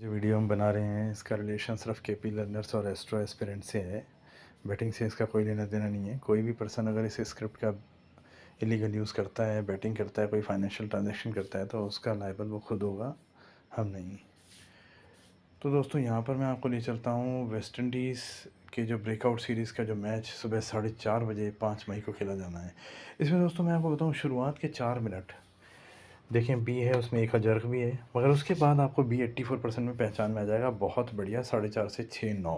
जो वीडियो हम बना रहे हैं इसका रिलेशन सिर्फ केपी लर्नर्स और एस्ट्रो एस्पिरेंट से है। बैटिंग से इसका कोई लेना देना नहीं है। कोई भी पर्सन अगर इस स्क्रिप्ट का इलीगल यूज़ करता है, बैटिंग करता है, कोई फाइनेंशियल ट्रांजैक्शन करता है तो उसका लायबल वो खुद होगा, हम नहीं। तो दोस्तों यहाँ पर मैं आपको ले चलता हूँ वेस्ट इंडीज़ के जो ब्रेकआउट सीरीज़ का जो मैच सुबह 4:30 बजे 5 मई को खेला जाना है। इसमें दोस्तों मैं आपको बताऊँ शुरुआत के 4 मिनट देखें, बी है उसमें एक जर्क भी है, मगर उसके बाद आपको बी 84% में पहचान में आ जाएगा। बहुत बढ़िया, 4:30 से 6:09,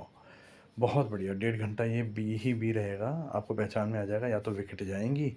बहुत बढ़िया, 1.5 घंटा ये बी ही बी रहेगा, आपको पहचान में आ जाएगा। या तो विकेट जाएंगी,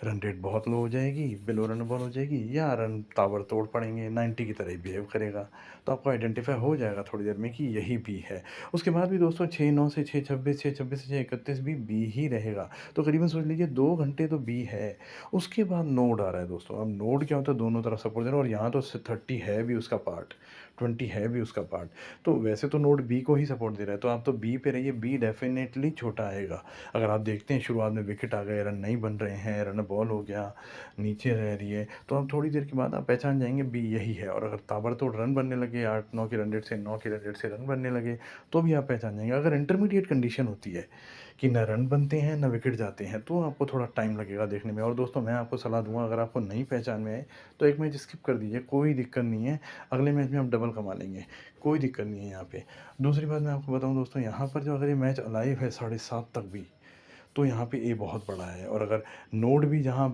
रन रेट बहुत लो हो जाएगी, बिलो रन बॉल हो जाएगी, या रन ताबड़तोड़ पड़ेंगे, 90 की तरह ही बिहेव करेगा। तो आपको आइडेंटिफाई हो जाएगा थोड़ी देर में कि यही बी है। उसके बाद भी दोस्तों 6:09 से 6:26, 6:26 से 6:31 भी बी ही रहेगा। तो करीबन सोच लीजिए 2 घंटे तो बी है। उसके बाद नोड आ रहा है दोस्तों। अब नोड क्या होता है, दोनों तरफ सपोर्ट दे रहा है, और यहाँ तो 30 है भी उसका पार्ट, 20 है भी उसका पार्ट। तो वैसे तो नोड बी को ही सपोर्ट दे रहा है, तो आप तो बी पे रहिए, बी डेफिनेटली छोटा आएगा। अगर आप देखते हैं शुरुआत में विकेट आ गए, रन नहीं बन रहे हैं, रन बॉल हो गया, नीचे रह रही है, तो आप थोड़ी देर के बाद आप पहचान जाएंगे बी यही है। और अगर ताबड़तोड़ रन बनने लगे, 8-9 की रन रेट से, 9 की रन रेट से रन बनने लगे, तो भी आप पहचान जाएंगे। अगर इंटरमीडिएट कंडीशन होती है कि ना रन बनते हैं ना विकेट जाते हैं, तो आपको थोड़ा टाइम लगेगा देखने में। और दोस्तों मैं आपको सलाह दूंगा, अगर आपको नहीं पहचान में आए तो एक मैच स्किप कर दीजिए, कोई दिक्कत नहीं है। अगले मैच में आप डबल कमा लेंगे, कोई दिक्कत नहीं है यहाँ पे। दूसरी बात मैं आपको बताऊँ दोस्तों, यहाँ पर जो अगर ये मैच अलाइव है 7:30 तक भी, तो यहाँ पे ए बहुत बड़ा है। और अगर नोड भी जहाँ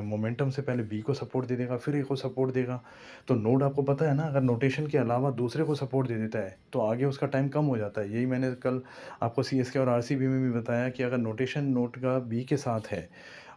मोमेंटम से पहले बी को सपोर्ट दे देगा, फिर ए को सपोर्ट देगा, तो नोड आपको पता है ना, अगर नोटेशन के अलावा दूसरे को सपोर्ट दे देता है तो आगे उसका टाइम कम हो जाता है। यही मैंने कल आपको सीएसके और आरसीबी में भी बताया कि अगर नोटेशन नोट का बी के साथ है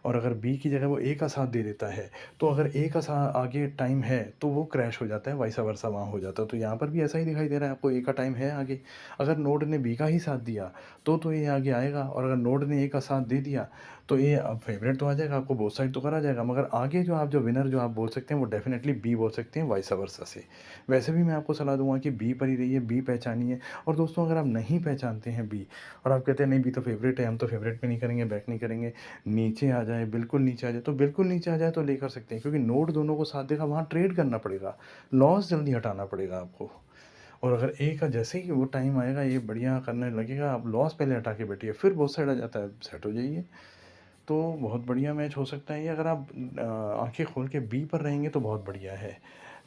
और अगर बी की जगह वो ए का साथ दे देता है, तो अगर ए का साथ आगे टाइम है तो वो क्रैश हो जाता है, वाइसा वर्सा वहाँ हो जाता है। तो यहाँ पर भी ऐसा ही दिखाई दे रहा है आपको, ए का टाइम है आगे। अगर नोड ने बी का ही साथ दिया तो ये आगे आएगा, और अगर नोड ने ए का साथ दे दिया तो ये अब फेवरेट तो आ जाएगा, आपको बोथ साइड तो करा जाएगा, मगर आगे जो आप जो विनर जो आप बोल सकते हैं वो डेफिनेटली बी बोल सकते हैं, वाइस वर्सा से। वैसे भी मैं आपको सलाह दूंगा कि बी पर ही रहिए, बी पहचानिए। और दोस्तों अगर आप नहीं पहचानते हैं बी, और आप कहते हैं नहीं बी तो फेवरेट है, हम तो फेवरेट पे नहीं करेंगे, बैक नहीं करेंगे, नीचे आ जाए, बिल्कुल नीचे आ जाए, तो बिल्कुल नीचे आ जाए तो ले कर सकते हैं, क्योंकि नोड दोनों को साथ देगा, वहाँ ट्रेड करना पड़ेगा, लॉस जल्दी हटाना पड़ेगा आपको। और अगर ए का जैसे ही वो टाइम आएगा, ये बढ़िया करने लगेगा, आप लॉस पहले हटा के बैठिए, फिर बहुत साइड आ जाता है, सेट हो जाइए। तो बहुत बढ़िया मैच हो सकता है ये, अगर आप आंखें खोल के बी पर रहेंगे तो बहुत बढ़िया है।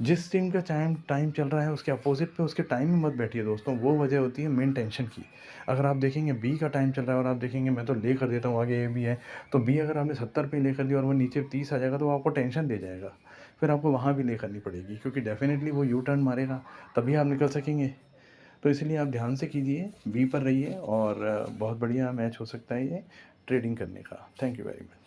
जिस टीम का टाइम टाइम चल रहा है उसके अपोजिट पे उसके टाइम में मत बैठिए दोस्तों, वो वजह होती है मेन टेंशन की। अगर आप देखेंगे बी का टाइम चल रहा है और आप देखेंगे मैं तो ले कर देता हूँ आगे, ए भी है, तो बी अगर आपने 70 पे ले कर दिया और वो नीचे 30 आ जाएगा तो वो आपको टेंशन दे जाएगा, फिर आपको वहाँ भी ले करनी पड़ेगी, क्योंकि डेफिनेटली वो यू टर्न मारेगा, तभी आप निकल सकेंगे। तो इसलिए आप ध्यान से कीजिए, बी पर रहिए, और बहुत बढ़िया मैच हो सकता है ये ट्रेडिंग करने का। Thank you very much.